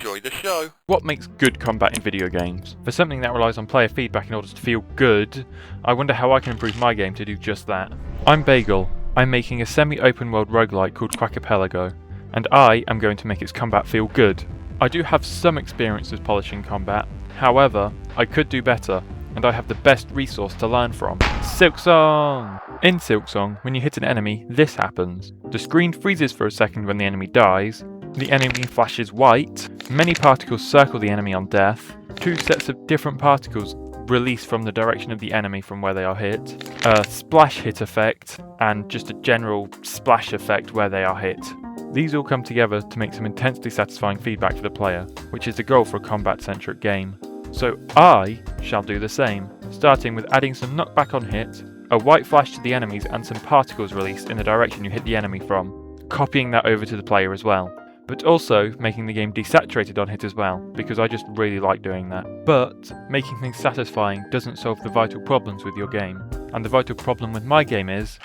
Enjoy the show. What makes good combat in video games? For something that relies on player feedback in order to feel good, I wonder how I can improve my game to do just that. I'm Bagel. I'm making a semi-open world roguelike called Quackapelago, and I am going to make its combat feel good. I do have some experience with polishing combat, however, I could do better, and I have the best resource to learn from. Silksong! In Silksong, when you hit an enemy, this happens. The screen freezes for a second when the enemy dies, the enemy flashes white, many particles circle the enemy on death, two sets of different particles release from the direction of the enemy from where they are hit, a splash hit effect, and just a general splash effect where they are hit. These all come together to make some intensely satisfying feedback for the player, which is the goal for a combat-centric game. So I shall do the same, starting with adding some knockback on hit, a white flash to the enemies and some particles released in the direction you hit the enemy from, copying that over to the player as well. But also making the game desaturated on hit as well, because I just really like doing that. But making things satisfying doesn't solve the vital problems with your game. And the vital problem with my game is...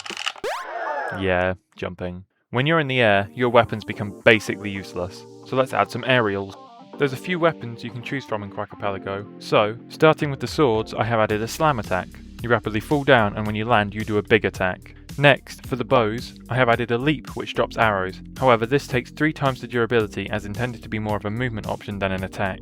yeah, jumping. When you're in the air, your weapons become basically useless. So let's add some aerials. There's a few weapons you can choose from in Quackapelago. So, starting with the swords, I have added a slam attack. You rapidly fall down, and when you land, you do a big attack. Next, for the bows, I have added a leap which drops arrows. However, this takes 3 times the durability as intended to be more of a movement option than an attack.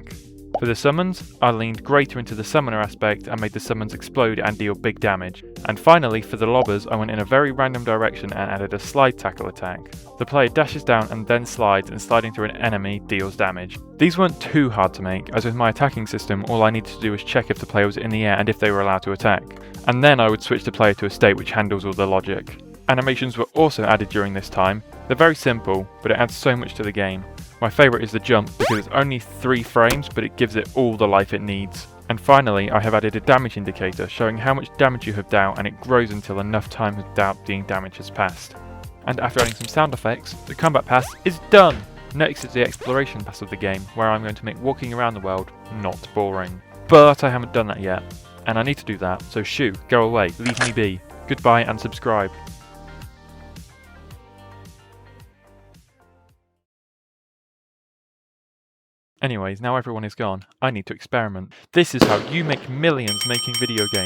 For the summons, I leaned greater into the summoner aspect and made the summons explode and deal big damage. And finally, for the lobbers, I went in a very random direction and added a slide tackle attack. The player dashes down and then slides, and sliding through an enemy deals damage. These weren't too hard to make, as with my attacking system, all I needed to do was check if the player was in the air and if they were allowed to attack. And then I would switch the player to a state which handles all the logic. Animations were also added during this time. They're very simple, but it adds so much to the game. My favourite is the jump, because it's only 3 frames, but it gives it all the life it needs. And finally, I have added a damage indicator, showing how much damage you have dealt, and it grows until enough time without being damage has passed. And after adding some sound effects, the combat pass is done! Next is the exploration pass of the game, where I'm going to make walking around the world not boring. But I haven't done that yet, and I need to do that, so shoo, go away, leave me be. Goodbye and subscribe. Anyways, now everyone is gone, I need to experiment. This is how you make millions making video games.